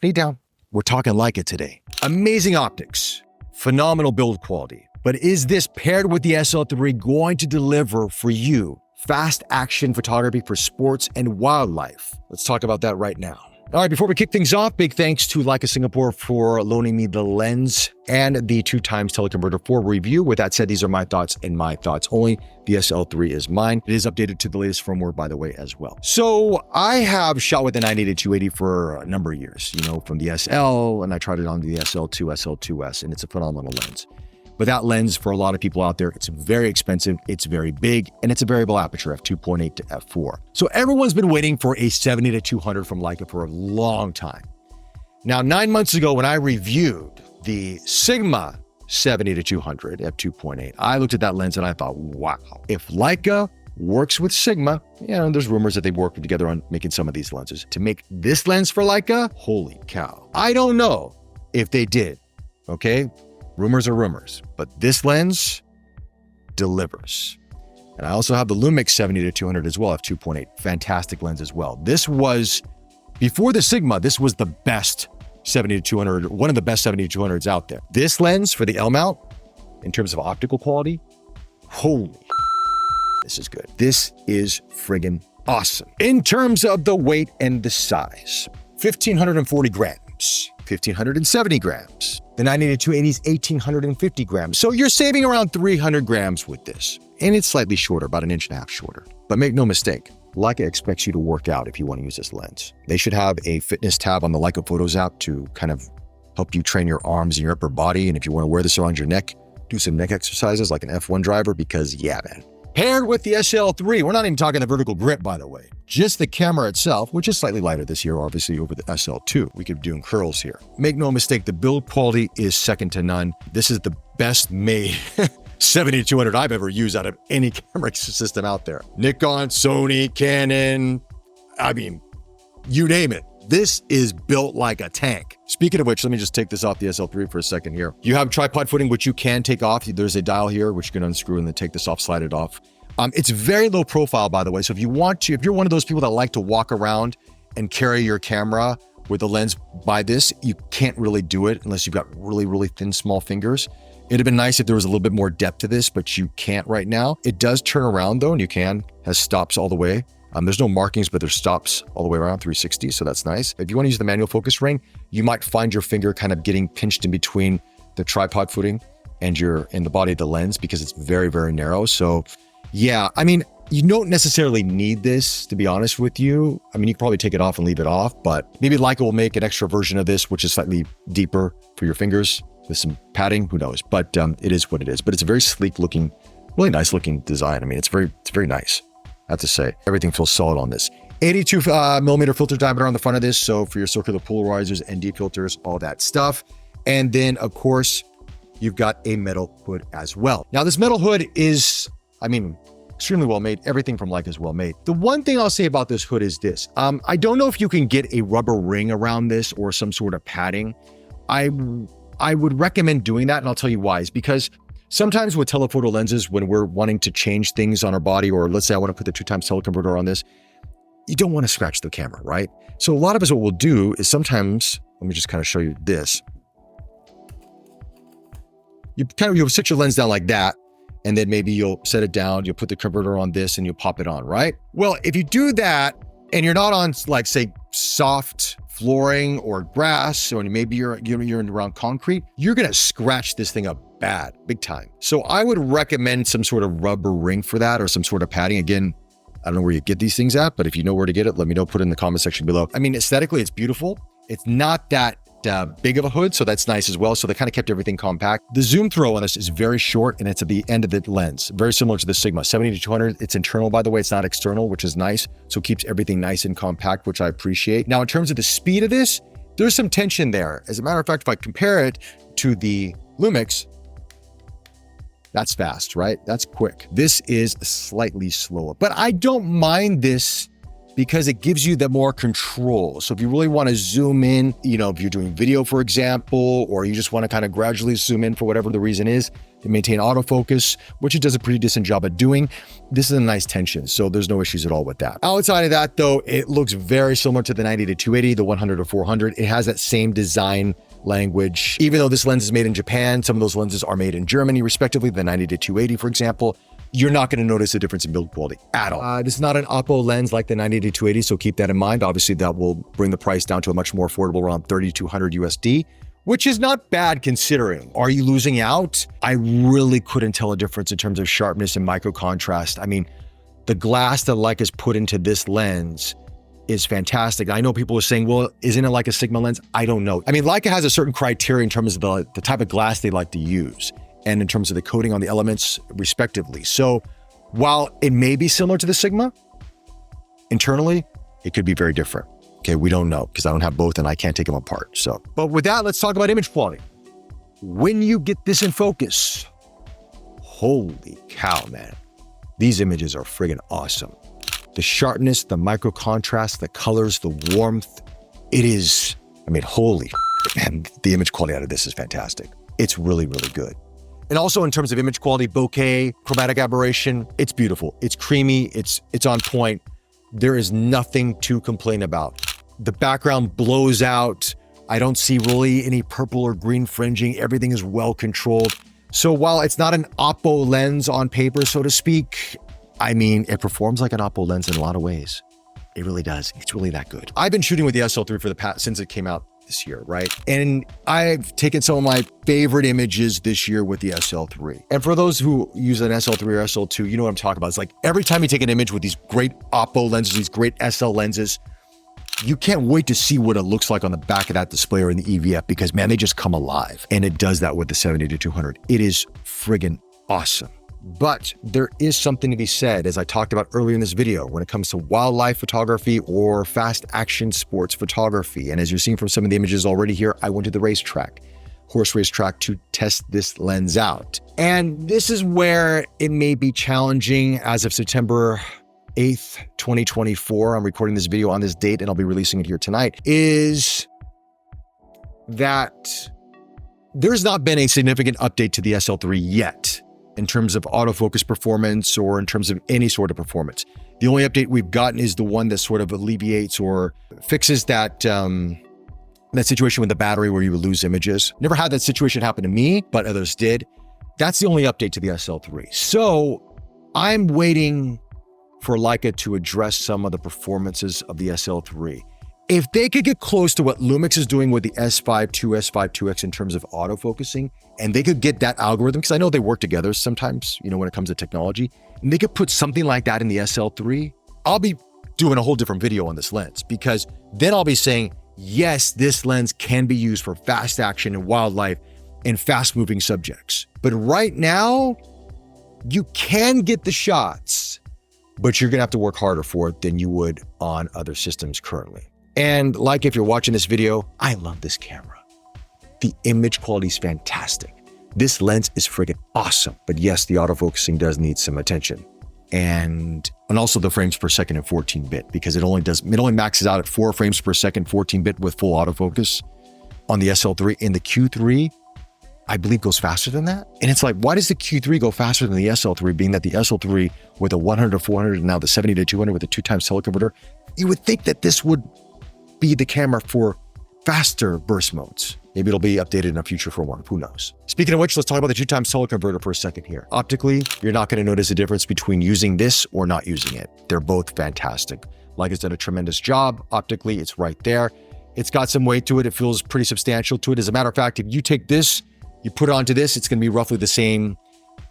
lay down. We're talking Leica today. Amazing optics, phenomenal build quality. But is this paired with the SL3 going to deliver for you fast action photography for sports and wildlife? Let's talk about that right now. All right, before we kick things off, big thanks to Leica Singapore for loaning me the lens and the 2x teleconverter for review. With that said, these are my thoughts and my thoughts only. The SL3 is mine. It is updated to the latest firmware, by the way, as well. So I have shot with the 980-280 for a number of years, from the SL, and I tried it on the SL2, SL2S, and it's a phenomenal lens. But that lens, for a lot of people out there, it's very expensive, it's very big, and it's a variable aperture, f2.8 to f4. So everyone's been waiting for a 70-200 from Leica for a long time. Now, 9 months ago, when I reviewed the Sigma 70-200 f2.8, I looked at that lens and I thought, wow, if Leica works with Sigma, there's rumors that they've worked together on making some of these lenses. To make this lens for Leica, holy cow. I don't know if they did, okay? Rumors are rumors, but this lens delivers. And I also have the Lumix 70-200 as well, f2.8, fantastic lens as well. This was, before the Sigma, this was the best 70-200, one of the best 70-200s out there. This lens for the L mount, in terms of optical quality, holy, this is good. This is friggin' awesome. In terms of the weight and the size, 1,540 grams, 1,570 grams. The 980-280 is 1,850 grams. So you're saving around 300 grams with this. And it's slightly shorter, about 1.5 inches shorter. But make no mistake, Leica expects you to work out if you want to use this lens. They should have a fitness tab on the Leica Photos app to kind of help you train your arms and your upper body. And if you want to wear this around your neck, do some neck exercises like an F1 driver, because yeah, man. Paired with the SL3, we're not even talking the vertical grip, by the way. Just the camera itself, which is slightly lighter this year, obviously, over the SL2. We could be doing curls here. Make no mistake, the build quality is second to none. This is the best made 70-200 I've ever used out of any camera system out there. Nikon, Sony, Canon, you name it. This is built like a tank. Speaking of which, let me just take this off the SL3 for a second here. You have tripod footing, which you can take off. There's a dial here, which you can unscrew and then take this off, slide it off. It's very low profile, by the way. So if you're one of those people that like to walk around and carry your camera with the lens by this, you can't really do it unless you've got really, really thin, small fingers. It'd have been nice if there was a little bit more depth to this, but you can't right now. It does turn around though, and you can, has stops all the way. There's no markings, but there's stops all the way around 360, so that's nice. If you want to use the manual focus ring, you might find your finger kind of getting pinched in between the tripod footing and the body of the lens because it's very, very narrow. So yeah, you don't necessarily need this, to be honest with you. You can probably take it off and leave it off, but maybe Leica will make an extra version of this, which is slightly deeper for your fingers with some padding, who knows? But it is what it is. But it's a very sleek looking, really nice looking design. It's very nice. I have to say, everything feels solid on this. 82 millimeter filter diameter on the front of this. So for your circular polarizers, ND filters, all that stuff. And then of course, you've got a metal hood as well. Now this metal hood is, extremely well made. Everything from Leica is well made. The one thing I'll say about this hood is this. I don't know if you can get a rubber ring around this or some sort of padding. I would recommend doing that, and I'll tell you why. Is because sometimes with telephoto lenses, when we're wanting to change things on our body, or let's say I want to put the 2x teleconverter on this, you don't want to scratch the camera, right? So a lot of us, what we'll do is sometimes, let me just kind of show you this. You'll sit your lens down like that, and then maybe you'll set it down, you'll put the converter on this and you'll pop it on, right? Well, if you do that and you're not on like say soft flooring or grass, or maybe you're around concrete, you're gonna scratch this thing up bad, big time. So I would recommend some sort of rubber ring for that or some sort of padding. Again, I don't know where you get these things at, but if you know where to get it, let me know, put it in the comment section below. Aesthetically, it's beautiful. It's not that big of a hood, so that's nice as well. So they kind of kept everything compact. The zoom throw on this is very short, and it's at the end of the lens, very similar to the Sigma 70-200. It's internal, by the way, it's not external, which is nice. So it keeps everything nice and compact, which I appreciate. Now, in terms of the speed of this, there's some tension there. As a matter of fact, if I compare it to the Lumix, that's fast, right? That's quick. This is slightly slower, but I don't mind this because it gives you the more control. So if you really want to zoom in, if you're doing video, for example, or you just want to kind of gradually zoom in for whatever the reason is, to maintain autofocus, which it does a pretty decent job at doing, this is a nice tension. So there's no issues at all with that. Outside of that though, it looks very similar to the 90-280, the 100-400. It has that same design language. Even though this lens is made in Japan, some of those lenses are made in Germany, respectively, the 90-280, for example. You're not going to notice a difference in build quality at all. This is not an Oppo lens like the 90-280, so keep that in mind. Obviously, that will bring the price down to a much more affordable, around $3,200 USD, which is not bad considering. Are you losing out? I really couldn't tell a difference in terms of sharpness and micro contrast. I mean, the glass that Leica's put into this lens is fantastic. I know people are saying, well, isn't it like a Sigma lens? I don't know. I mean, Leica has a certain criteria in terms of the type of glass they like to use and in terms of the coating on the elements, respectively. So while it may be similar to the Sigma, internally, it could be very different. Okay, we don't know because I don't have both and I can't take them apart. So, but with that, let's talk about image quality. When you get this in focus, holy cow, man. These images are friggin' awesome. The sharpness, the micro contrast, the colors, the warmth, it is, holy man, the image quality out of this is fantastic. It's really, really good. And also in terms of image quality, bokeh, chromatic aberration, it's beautiful. It's creamy, it's on point. There is nothing to complain about. The background blows out. I don't see really any purple or green fringing. Everything is well controlled. So while it's not an Oppo lens on paper, so to speak, it performs like an Oppo lens in a lot of ways. It really does. It's really that good. I've been shooting with the SL3 since it came out this year, right? And I've taken some of my favorite images this year with the SL3. And for those who use an SL3 or SL2, you know what I'm talking about. It's like every time you take an image with these great Oppo lenses, these great SL lenses, you can't wait to see what it looks like on the back of that display or in the EVF because, man, they just come alive. And it does that with the 70-200. It is friggin' awesome. But there is something to be said, as I talked about earlier in this video, when it comes to wildlife photography or fast action sports photography. And as you're seeing from some of the images already here, I went to the horse racetrack to test this lens out. And this is where it may be challenging as of September 8th, 2024. I'm recording this video on this date and I'll be releasing it here tonight, is that there's not been a significant update to the SL3 yet in terms of autofocus performance or in terms of any sort of performance. The only update we've gotten is the one that sort of alleviates or fixes that situation with the battery where you would lose images. Never had that situation happen to me, but others did. That's the only update to the SL3. So I'm waiting for Leica to address some of the performances of the SL3. If they could get close to what Lumix is doing with the S5 II, S5 IIX in terms of autofocusing, and they could get that algorithm, because I know they work together sometimes, when it comes to technology, and they could put something like that in the SL3, I'll be doing a whole different video on this lens, because then I'll be saying, yes, this lens can be used for fast action and wildlife and fast moving subjects. But right now, you can get the shots, but you're gonna have to work harder for it than you would on other systems currently. And like if you're watching this video, I love this camera. The image quality is fantastic. This lens is friggin' awesome. But yes, the autofocusing does need some attention. And also the frames per second in 14-bit, because it only maxes out at 4 frames per second, 14-bit with full autofocus on the SL3. And the Q3, I believe, goes faster than that. And it's like, why does the Q3 go faster than the SL3, being that the SL3 with a 100-400 and now the 70-200 with a 2x teleconverter, you would think that this would be the camera for faster burst modes. Maybe it'll be updated in a future firmware, who knows? Speaking of which, let's talk about the 2x teleconverter for a second here. Optically, you're not gonna notice a difference between using this or not using it. They're both fantastic. Leica's done a tremendous job. Optically, it's right there. It's got some weight to it. It feels pretty substantial to it. As a matter of fact, if you take this, you put it onto this, it's gonna be roughly the same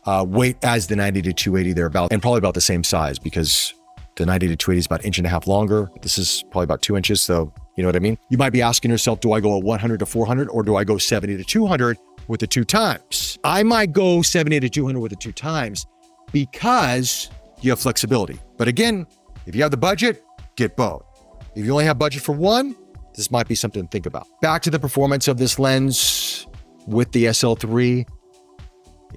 weight as the 90-280. They're about, and probably about the same size, because the 90-280 is about 1.5 inches longer. This is probably about 2 inches, so you know what I mean? You might be asking yourself, do I go at 100-400 or do I go 70-200 with the 2x? I might go 70-200 with the 2x because you have flexibility. But again, if you have the budget, get both. If you only have budget for one, this might be something to think about. Back to the performance of this lens with the SL3.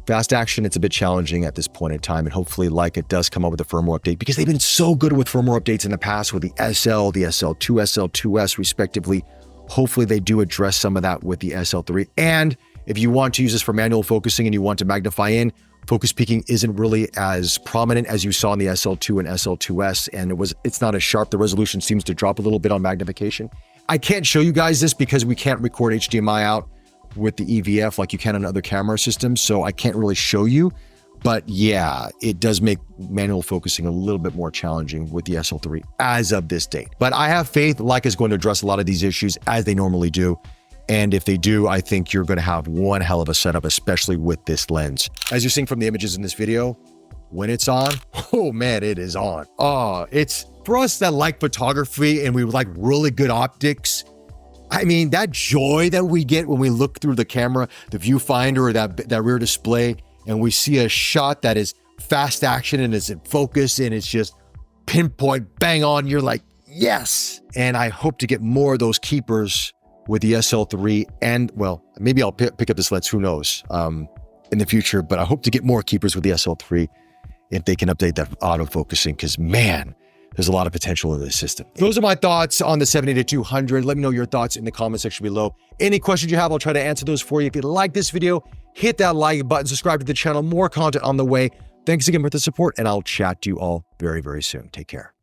Fast action, it's a bit challenging at this point in time, and hopefully Leica does come up with a firmware update because they've been so good with firmware updates in the past with the SL, the SL2, SL2S respectively. Hopefully they do address some of that with the SL3. And if you want to use this for manual focusing and you want to magnify in, focus peaking isn't really as prominent as you saw in the SL2 and SL2S, and it's not as sharp. The resolution seems to drop a little bit on magnification. I can't show you guys this because we can't record HDMI out with the EVF like you can on other camera systems, so I can't really show you. But yeah, it does make manual focusing a little bit more challenging with the SL3 as of this date. But I have faith Leica is going to address a lot of these issues as they normally do. And if they do, I think you're going to have one hell of a setup, especially with this lens. As you're seeing from the images in this video, when it's on, oh man, it is on. Oh, it's for us that like photography and we like really good optics. I mean, that joy that we get when we look through the camera, the viewfinder or that rear display, and we see a shot that is fast action and is in focus and it's just pinpoint, bang on, you're like, yes. And I hope to get more of those keepers with the SL3 and, well, maybe I'll pick up this lens, who knows, in the future, but I hope to get more keepers with the SL3 if they can update that autofocusing, because man, there's a lot of potential in this system. Those are my thoughts on the 70-200. Let me know your thoughts in the comment section below. Any questions you have, I'll try to answer those for you. If you like this video, hit that like button, subscribe to the channel, more content on the way. Thanks again for the support, and I'll chat to you all very, very soon. Take care.